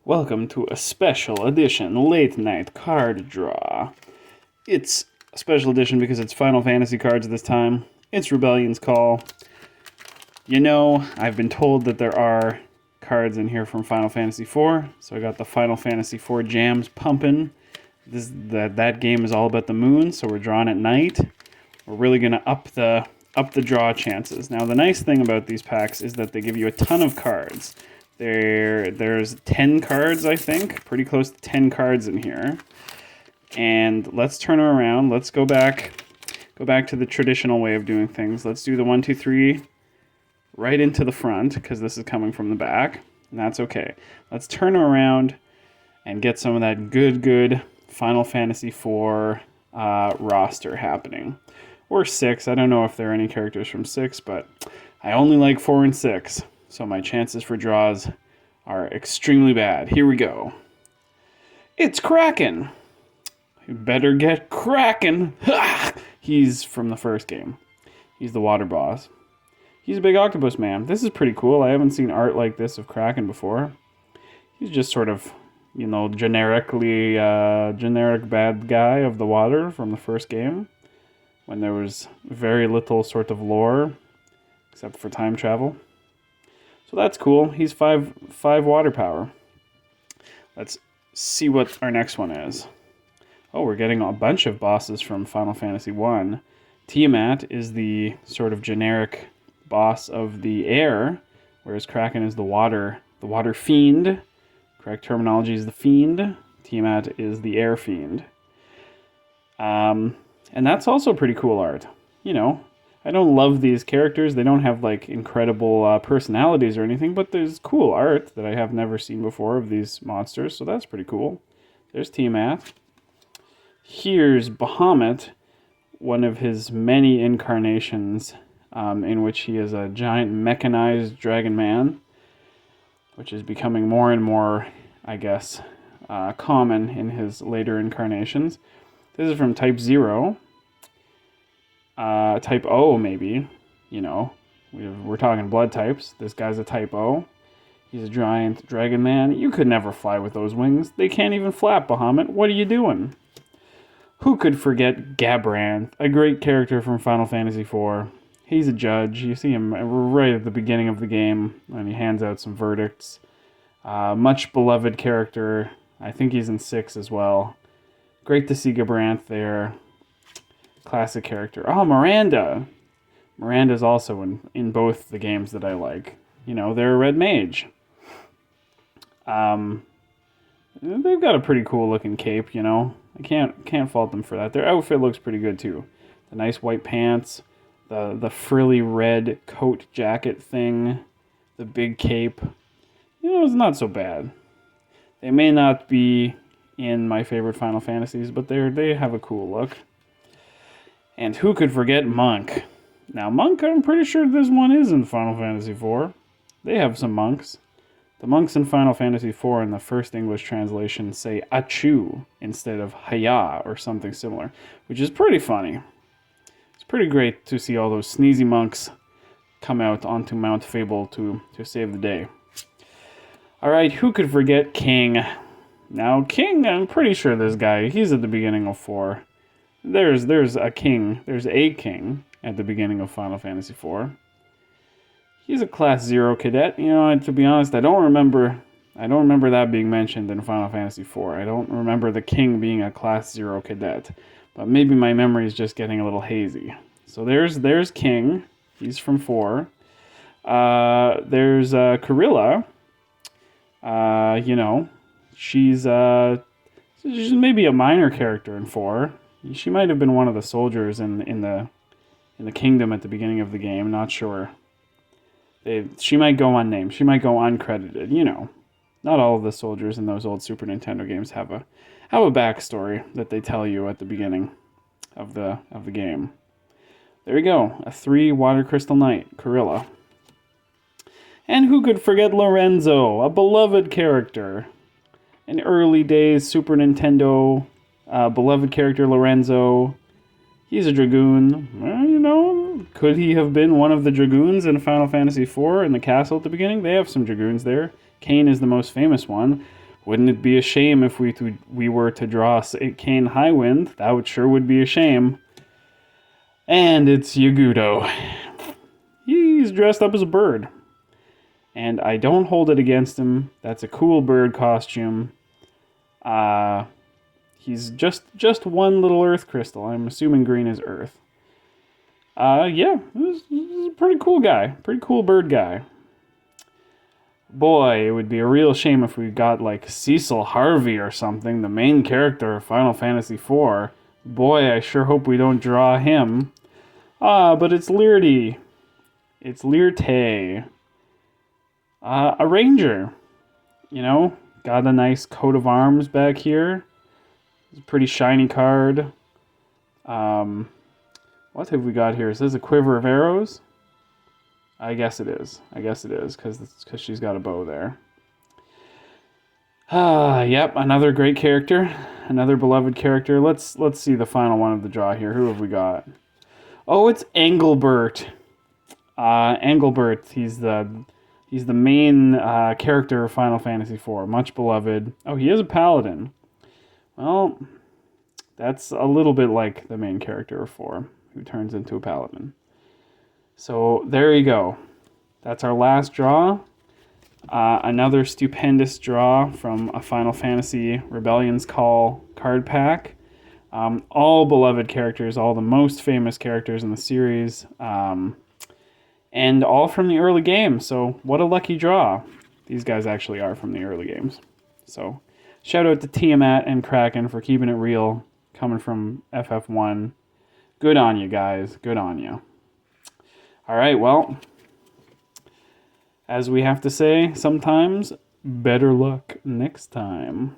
Welcome to a special edition late night card draw. It's a special edition because it's Final Fantasy cards this time. It's Rebellion's Call. You know, I've been told that there are cards in here from Final Fantasy IV, so I got the Final Fantasy IV jams pumping. That game is all about the moon, so we're drawing at night. We're really gonna up the draw chances. Now, the nice thing about these packs is that they give you a ton of cards. There's 10 cards, I think, pretty close to 10 cards in here. And let's turn them around. Let's go back to the traditional way of doing things. Let's do the 1, 2, 3 right into the front, because this is coming from the back, and that's okay. Let's turn them around and get some of that good Final Fantasy IV roster happening. Or 6. I don't know if there are any characters from 6, but I only like 4 and 6. So my chances for draws are extremely bad. Here we go. It's Kraken. You better get Kraken. He's from the first game. He's the water boss. He's a big octopus man. This is pretty cool. I haven't seen art like this of Kraken before. He's just sort of, generic bad guy of the water from the first game, when there was very little sort of lore, except for time travel. So that's cool. He's 5 water power. Let's see what our next one is. Oh, we're getting a bunch of bosses from Final Fantasy I. Tiamat is the sort of generic boss of the air, whereas Kraken is the water fiend. Correct terminology is the fiend. Tiamat is the air fiend. And that's also pretty cool art. I don't love these characters. They don't have incredible personalities or anything, but there's cool art that I have never seen before of these monsters, so that's pretty cool. There's Tiamat. Here's Bahamut, one of his many incarnations, in which he is a giant mechanized dragon man, which is becoming more and more, I guess, common in his later incarnations. This is from Type 0. Type O, maybe. We're talking blood types. This guy's a Type O. He's a giant dragon man. You could never fly with those wings. They can't even flap, Bahamut. What are you doing? Who could forget Gabranth, a great character from Final Fantasy IV? He's a judge. You see him right at the beginning of the game, and he hands out some verdicts. Much beloved character. I think he's in 6 as well. Great to see Gabranth there. Classic character. Oh, Miranda. Miranda's also in both the games that I like. They're a red mage. They've got a pretty cool looking cape, I can't fault them for that. Their outfit looks pretty good too. The nice white pants, the frilly red coat jacket thing, the big cape. It's not so bad. They may not be in my favorite Final Fantasies, but they have a cool look. And who could forget Monk? Now, Monk, I'm pretty sure this one is in Final Fantasy IV. They have some monks. The monks in Final Fantasy IV in the first English translation say Achu instead of Haya or something similar, which is pretty funny. It's pretty great to see all those sneezy monks come out onto Mount Fable to save the day. All right, who could forget King? Now, King, I'm pretty sure this guy, he's at the beginning of 4. There's a king at the beginning of Final Fantasy IV. He's a Class 0 cadet. To be honest, I don't remember that being mentioned in Final Fantasy IV. I don't remember the king being a Class 0 cadet, but maybe my memory is just getting a little hazy. So there's King. He's from 4. There's Karilla. She's maybe a minor character in 4. She might have been one of the soldiers in the kingdom at the beginning of the game. Not sure. She might go unnamed. She might go uncredited. Not all of the soldiers in those old Super Nintendo games have a backstory that they tell you at the beginning of the game. There you go. A 3 Water Crystal Knight, Karilla. And who could forget Lorenzo, a beloved character. In early days, Super Nintendo, beloved character Lorenzo. He's a dragoon. Could he have been one of the dragoons in Final Fantasy IV in the castle at the beginning? They have some dragoons there. Kain is the most famous one. Wouldn't it be a shame if we were to draw Kane Highwind? That would be a shame. And it's Yagudo. He's dressed up as a bird. And I don't hold it against him. That's a cool bird costume. He's just one little earth crystal. I'm assuming green is earth. Yeah, this is a pretty cool guy. Pretty cool bird guy. Boy, it would be a real shame if we got like Cecil Harvey or something, the main character of Final Fantasy IV. Boy, I sure hope we don't draw him. But it's Learty. It's Learte. A ranger. You know, got a nice coat of arms back here. It's a pretty shiny card. What have we got here? Is this a quiver of arrows? I guess it is. Because she's got a bow there. Yep, another great character. Another beloved character. Let's see the final one of the draw here. Who have we got? Oh, it's Engelbert. Engelbert, he's the main character of Final Fantasy IV. Much beloved. Oh, he is a paladin. Well, that's a little bit like the main character of 4, who turns into a paladin. So there you go. That's our last draw. Another stupendous draw from a Final Fantasy Rebellion's Call card pack. All beloved characters, all the most famous characters in the series, and all from the early games. So what a lucky draw. These guys actually are from the early games. So shout out to Tiamat and Kraken for keeping it real, coming from FF1. Good on you guys. Good on you. All right, well, as we have to say sometimes, better luck next time.